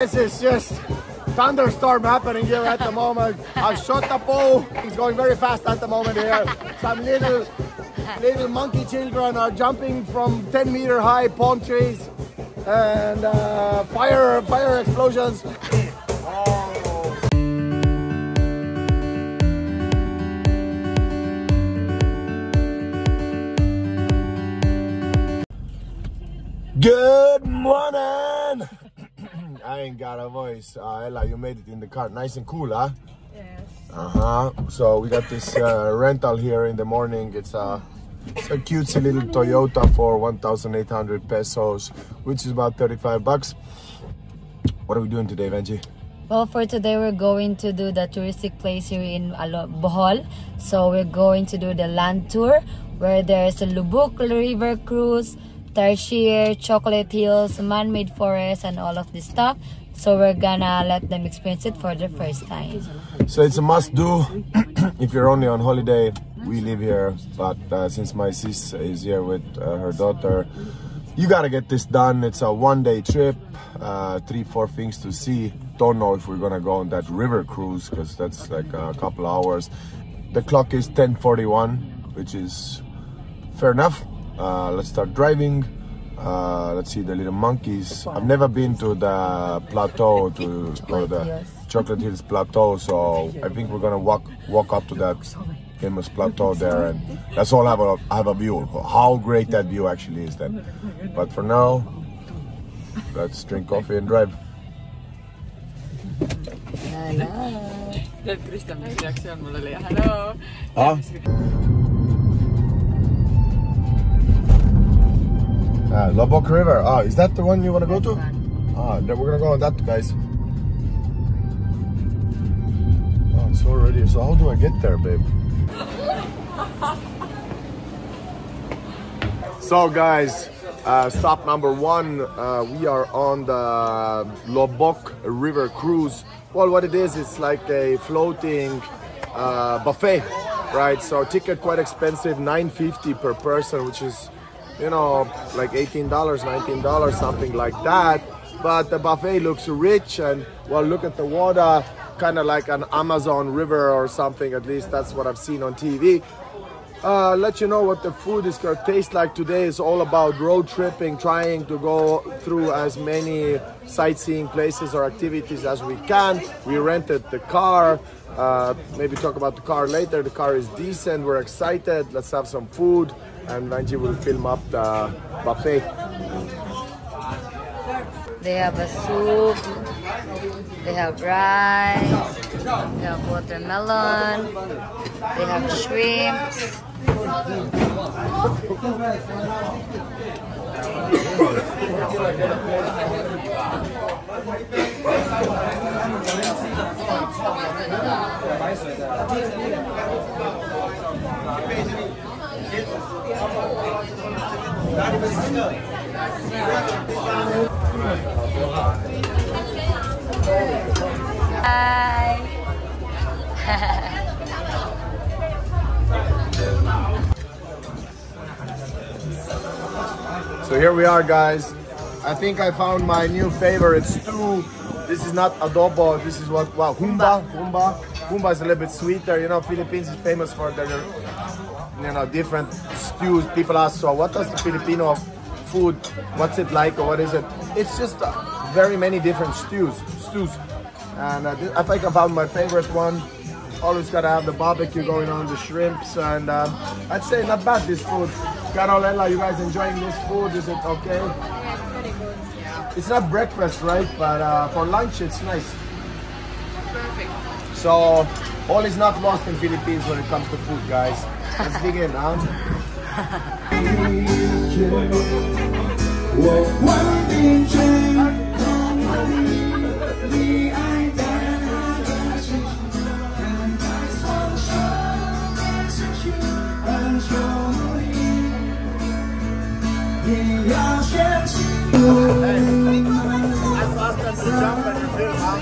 This is just thunderstorm happening here at the moment. I've shot the bow. It's going very fast at the moment here. Some little monkey children are jumping from 10-meter high palm trees and fire explosions. Good morning. I ain't got a voice. Ella, you made it in the car. Nice and cool, huh? Yes. So we got this rental here in the morning. It's a cutesy little Toyota for 1,800 pesos, which is about 35 bucks. What are we doing today, Vanji? Well, for today, we're going to do the touristic place here in Bohol. So we're going to do the land tour, where there's a Lubuk River Cruise, Tarsier, Chocolate Hills, man-made forest, and all of this stuff. So we're gonna let them experience it for the first time. So it's a must-do if you're only on holiday. We live here, but since my sis is here with her daughter, you gotta get this done. It's a one-day trip, 3-4 things to see. Don't know if we're gonna go on that river cruise because that's like a couple hours. The clock is 10:41, which is fair enough. Let's start driving. Let's see the little monkeys. I've never been to the plateau, or the Chocolate Hills plateau, so I think we're gonna walk up to that famous plateau there, and that's all I have a view. How great that view actually is then. But for now, let's drink coffee and drive. Lubuk River. Is that the one you want to go to? Then we're gonna go on that, guys. It's already. So how do I get there, babe? So guys, stop number 1. We are on the Lubuk River cruise. Well, what it is, it's like a floating buffet, right? So ticket quite expensive, $9.50 per person, which is, you know, like $18, $19, something like that. But the buffet looks rich, and well, look at the water, kind of like an Amazon river or something. At least that's what I've seen on TV. Let you know what the food is gonna taste like today. Is all about road tripping, trying to go through as many sightseeing places or activities as we can. We rented the car. Maybe talk about the car later. The car is decent. We're excited. Let's have some food, and Vanji will film up the buffet. They have a soup, they have rice, they have watermelon, they have shrimps. Hi. So here we are, guys. I think I found my new favorite stew. This is not adobo. This is what? Wow, humba. Humba is a little bit sweeter. You know, Philippines is famous for their, you know, different stews. People ask, so what does the Filipino food? What's it like, or what is it? It's just very many different stews. And I think I found my favorite one. Always gotta have the barbecue going on, the shrimps, and I'd say not bad, this food. Carolella, you guys enjoying this food? Is it okay? Yeah, it's pretty good. Yeah. It's not breakfast, right? But for lunch, it's nice. Perfect. So all is not lost in Philippines when it comes to food, guys. Let's dig in, huh? I asked them to jump and you film, huh?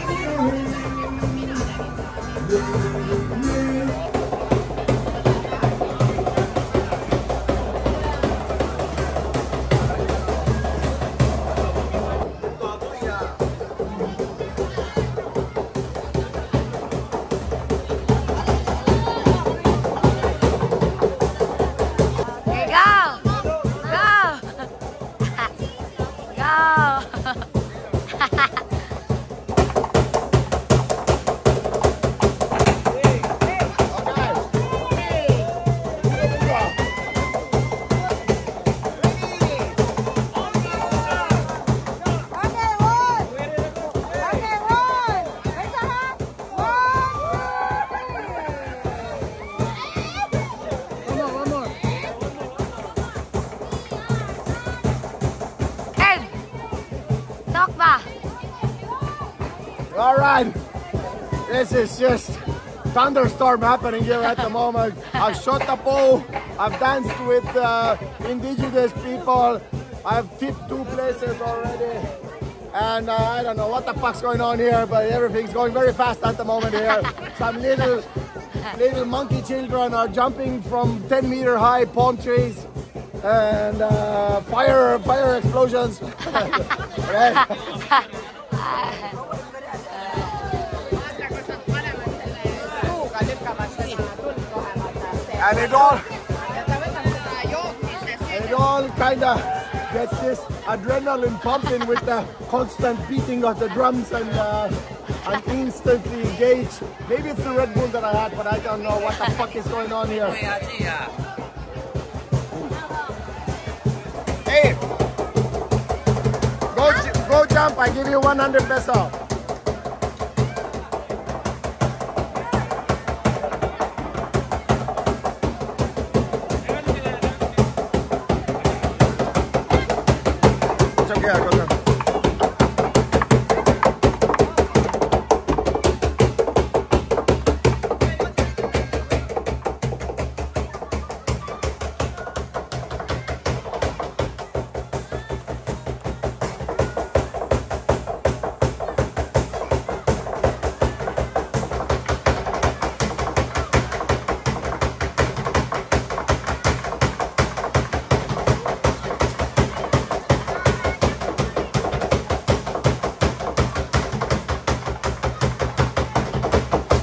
All right, this is just thunderstorm happening here at the moment. I've shot the bow, I've danced with indigenous people, I've tipped 2 places already, and I don't know what the fuck's going on here, but everything's going very fast at the moment here. Some little monkey children are jumping from 10-meter high palm trees, and fire explosions. And it all kind of gets this adrenaline pumping with the constant beating of the drums, and I'm instantly engaged. Maybe it's the Red Bull that I had, but I don't know what the fuck is going on here. Hey, go jump, I give you 100 pesos.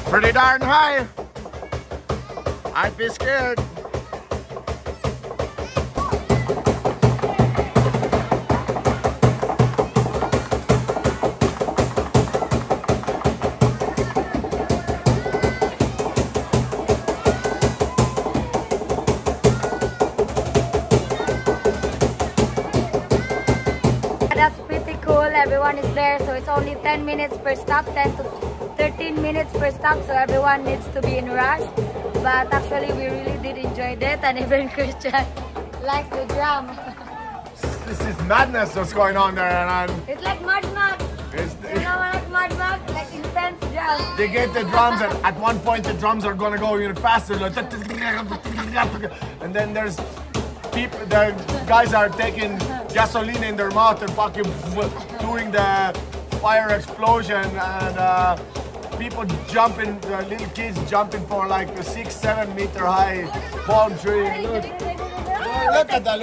Pretty darn high. I'd be scared. That's pretty cool. Everyone is there, so it's only 10 minutes per stop, 10 to 13 minutes per stop, so everyone needs to be in rush. But actually we really did enjoy it, and even Christian likes the drum. This is madness what's going on there, and it's like Mad Max. You know, like Mad Max, like intense drums. They get the drums, and at one point the drums are gonna go even faster, like, and then there's people, the guys are taking gasoline in their mouth and fucking doing the fire explosion, and people jumping, little kids jumping for like a 6-7 meter high palm tree. Look at that.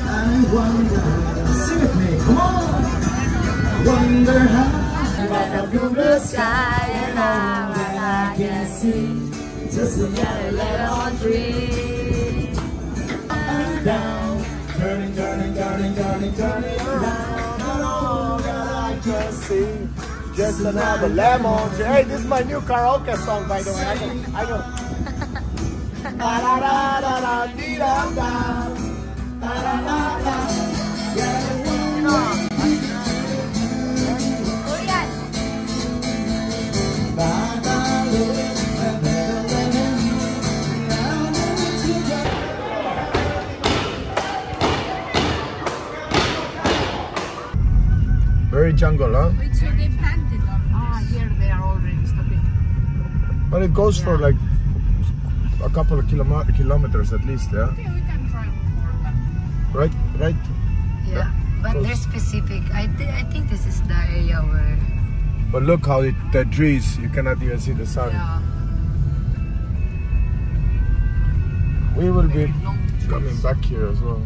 I wonder, sing with me, come on. Wonder how From the sky, and I can see just a yellow lemon tree. down, turning, turning, turning, turning, turning around. And all that I just see, Just another lemon tree. Hey, this is my new karaoke song, by the way. I go. Da da da da da dee da da. Da da da da. Very jungle, huh? Wait, so they planted them? Ah, here they are already stopping. But it goes for like a couple of kilometers at least, yeah? Okay, we can try more. Right? Yeah, but they're specific. I think this is the area where. But look how the trees, you cannot even see the sun. Yeah. We will be coming back here as well.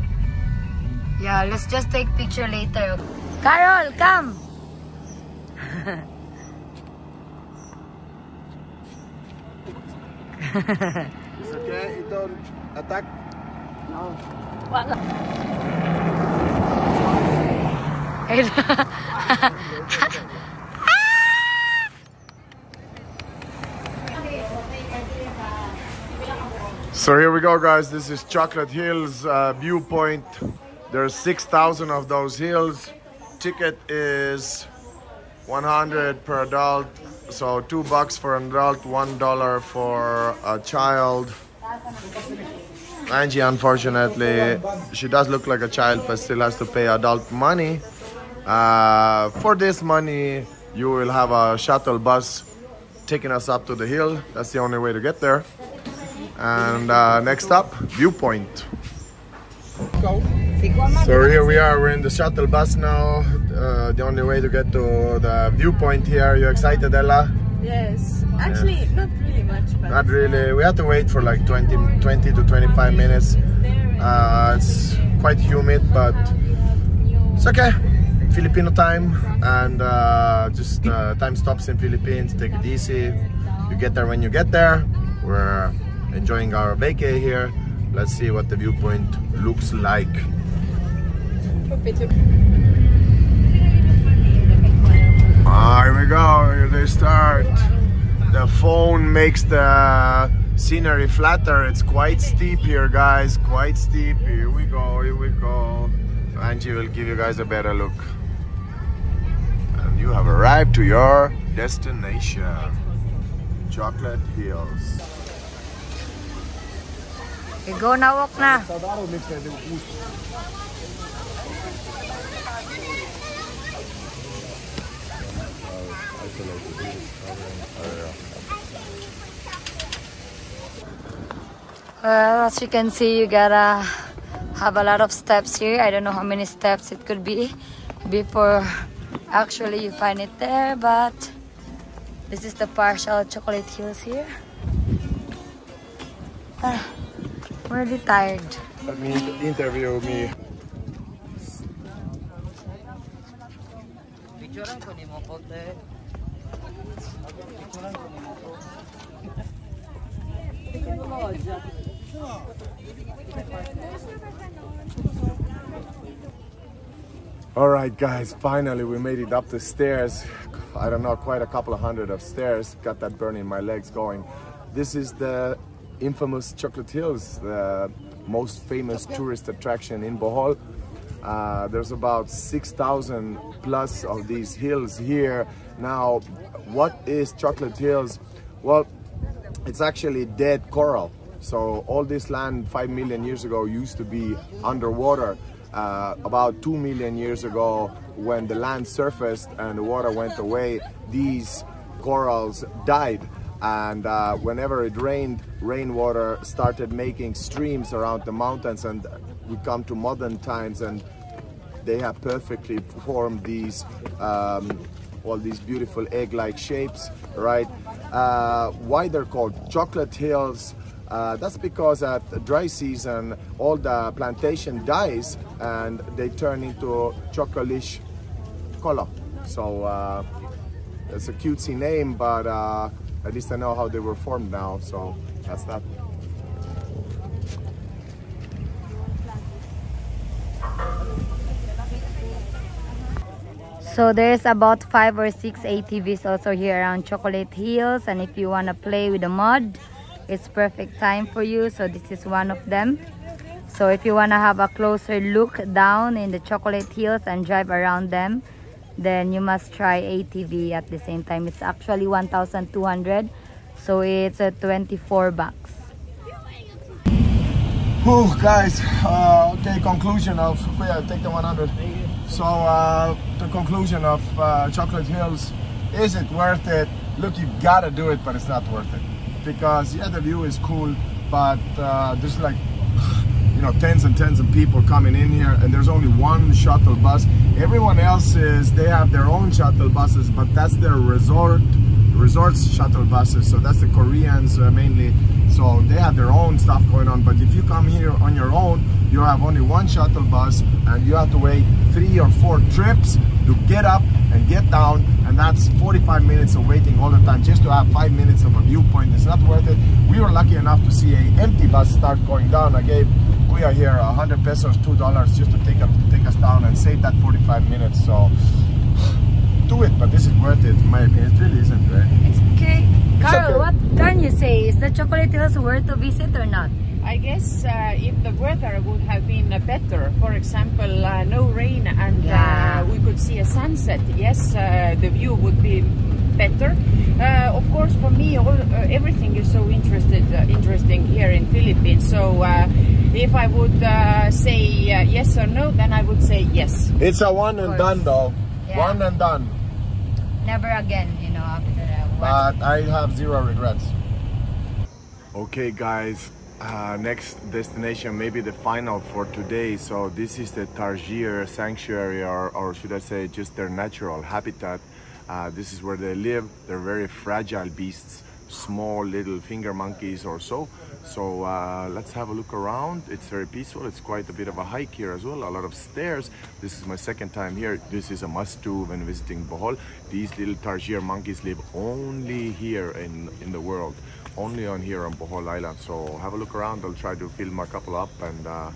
Yeah, let's just take picture later. Carol, come. It's okay, you don't attack. No. So here we go, guys. This is Chocolate Hills viewpoint. There's 6,000 of those hills. Ticket is 100 per adult, so $2 for an adult, $1 for a child. Angie, unfortunately, she does look like a child, but still has to pay adult money. For this money, you will have a shuttle bus taking us up to the hill. That's the only way to get there. And next up, viewpoint. So here we are, we're in the shuttle bus now. The only way to get to the viewpoint here. You excited, Ella? Yes. Actually, not really much. But not really. We had to wait for like 20 to 25 minutes. It's quite humid, but it's okay. Filipino time, and just time stops in Philippines. Take it easy. You get there when you get there. We're enjoying our vacay here. Let's see what the viewpoint looks like. Here we go. Here they start. The phone makes the scenery flatter. It's quite steep here, guys. Quite steep. Here we go. Here we go. Angie will give you guys a better look. And you have arrived to your destination, Chocolate Hills. Okay, go na, walk na. Well, as you can see, you gotta have a lot of steps here. I don't know how many steps it could be before actually you find it there, but this is the partial Chocolate Hills here. I'm really tired. Let me interview me. Alright guys, finally we made it up the stairs. I don't know, quite a couple of hundred of stairs. Got that burn in my legs going. This is the infamous Chocolate Hills, the most famous tourist attraction in Bohol. There's about 6,000 plus of these hills here. Now, what is Chocolate Hills? Well, it's actually dead coral. So all this land 5 million years ago used to be underwater. About 2 million years ago, when the land surfaced and the water went away, these corals died. And whenever it rained, rainwater started making streams around the mountains, and we come to modern times and they have perfectly formed these all these beautiful egg-like shapes, right? Why they're called Chocolate Hills? That's because at the dry season, all the plantation dies and they turn into chocolish color. So it's a cutesy name, but at least I know how they were formed now. So that's that. So there's about 5 or 6 ATVs also here around Chocolate Hills, and if you want to play with the mud, it's perfect time for you. So this is one of them. So if you want to have a closer look down in the Chocolate Hills and drive around them, then you must try ATV at the same time. It's actually 1,200, so it's 24 bucks. Whew, guys, okay, conclusion of, yeah, take the 100. So the conclusion of Chocolate Hills, is it worth it? Look, you gotta do it, but it's not worth it. Because yeah, the view is cool, but there's like, you know, tens and tens of people coming in here, and there's only one shuttle bus. Everyone else they have their own shuttle buses, but that's their resorts shuttle buses. So that's the Koreans mainly. So they have their own stuff going on. But if you come here on your own, you have only one shuttle bus, and you have to wait 3 or 4 trips to get up and get down, and that's 45 minutes of waiting all the time just to have 5 minutes of a viewpoint. It's not worth it. We were lucky enough to see an empty bus start going down. I gave Kuya here 100 pesos, $2 just to take us down and save that 45 minutes. So do it, but this is worth it in my opinion. It really isn't, right? It's okay. Carl, okay. What can you say? Is the Chocolate Hills worth to visit or not? I guess if the weather would have been better, for example, no rain, and we could see a sunset, yes, the view would be better. Of course, for me, everything is so interesting here in Philippines. So If I would say yes or no, then I would say yes. It's a one and done though. Yeah. One and done. Never again, you know, after that one. But I have zero regrets. Okay guys, next destination, maybe the final for today. So this is the Targier Sanctuary, or should I say just their natural habitat. This is where they live. They're very fragile beasts, small little finger monkeys or so. So let's have a look around. It's very peaceful. It's quite a bit of a hike here as well, a lot of stairs. This is my second time here. This is a must-do when visiting Bohol. These little Targier monkeys live only here in the world, only on here on Bohol Island. So have a look around. I'll try to film a couple up and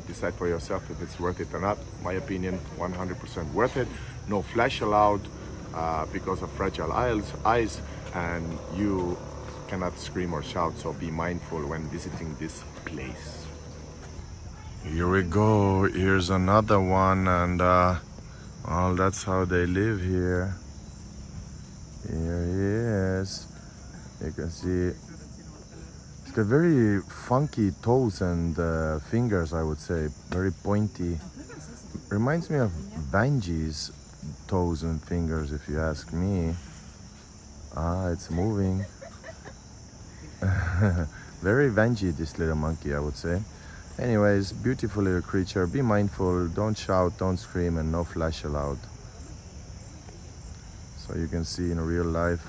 decide for yourself if it's worth it or not. My opinion, 100% worth it. No flash allowed because of fragile eyes, and you cannot scream or shout, so be mindful when visiting this place. Here we go. Here's another one, and well, that's how they live here. Here he is. You can see it's got very funky toes and fingers, I would say, very pointy. Reminds me of Banji's toes and fingers, if you ask me. It's moving. Very Vanji, this little monkey, I would say. Anyways, beautiful little creature. Be mindful, don't shout, don't scream, and no flash allowed. So you can see in real life,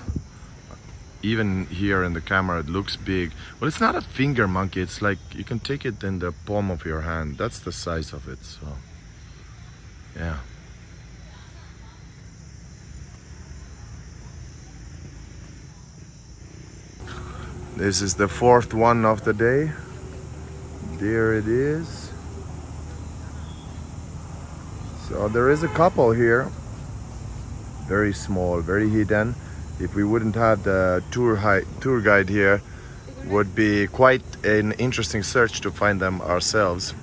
even here in the camera, it looks big. Well, it's not a finger monkey. It's like you can take it in the palm of your hand. That's the size of it. So yeah. This is the fourth one of the day. There it is. So there is a couple here. Very small, very hidden. If we wouldn't have the tour guide here, would be quite an interesting search to find them ourselves.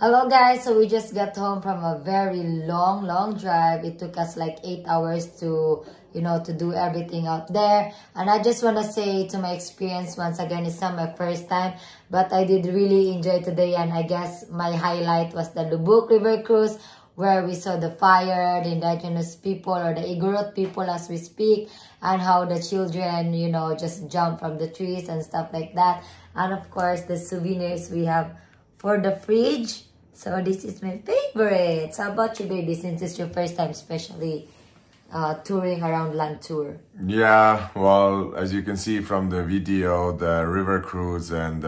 Hello guys, so we just got home from a very long drive. It took us like 8 hours to, you know, to do everything out there. And I just want to say, to my experience, once again, it's not my first time, but I did really enjoy today. And I guess my highlight was the Lubuk River Cruise, where we saw the fire, the indigenous people, or the Igorot people as we speak, and how the children, you know, just jump from the trees and stuff like that. And of course, the souvenirs we have for the fridge. So this is my favorite. How about you, baby, since it's your first time, especially touring around Lantour? Yeah, well, as you can see from the video, the river cruise and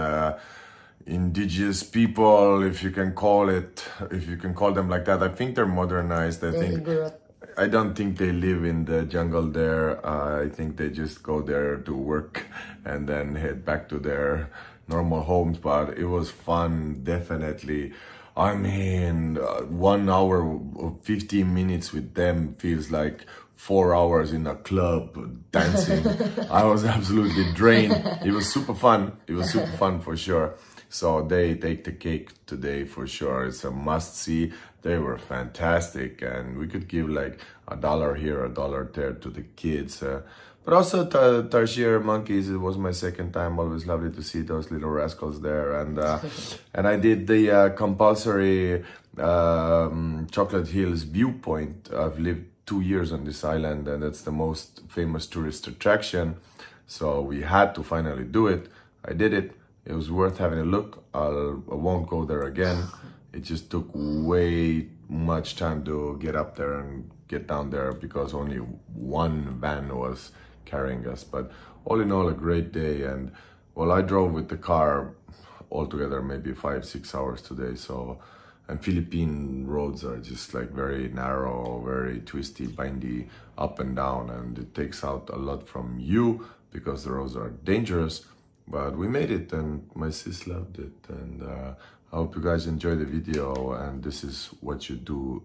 indigenous people, if you can call them like that, I think they're modernized. I don't think they live in the jungle there. I think they just go there to work and then head back to their normal homes. But it was fun, definitely. I mean, 1 hour or 15 minutes with them feels like 4 hours in a club dancing. I was absolutely drained. It was super fun. It was super fun for sure. So they take the cake today for sure. It's a must-see. They were fantastic, and we could give like $1 here, $1 there to the kids. But also Targier monkeys, it was my second time. Always lovely to see those little rascals there. And and I did the compulsory Chocolate Hills viewpoint. I've lived 2 years on this island, and it's the most famous tourist attraction. So we had to finally do it. I did it. It was worth having a look. I won't go there again. It just took way much time to get up there and get down there because only one van was carrying us. But all in all, a great day. And well, I drove with the car altogether maybe 5-6 hours today. So, and Philippine roads are just like very narrow, very twisty, windy, up and down, and it takes out a lot from you because the roads are dangerous. But we made it, and my sis loved it. And I hope you guys enjoy the video, and this is what you do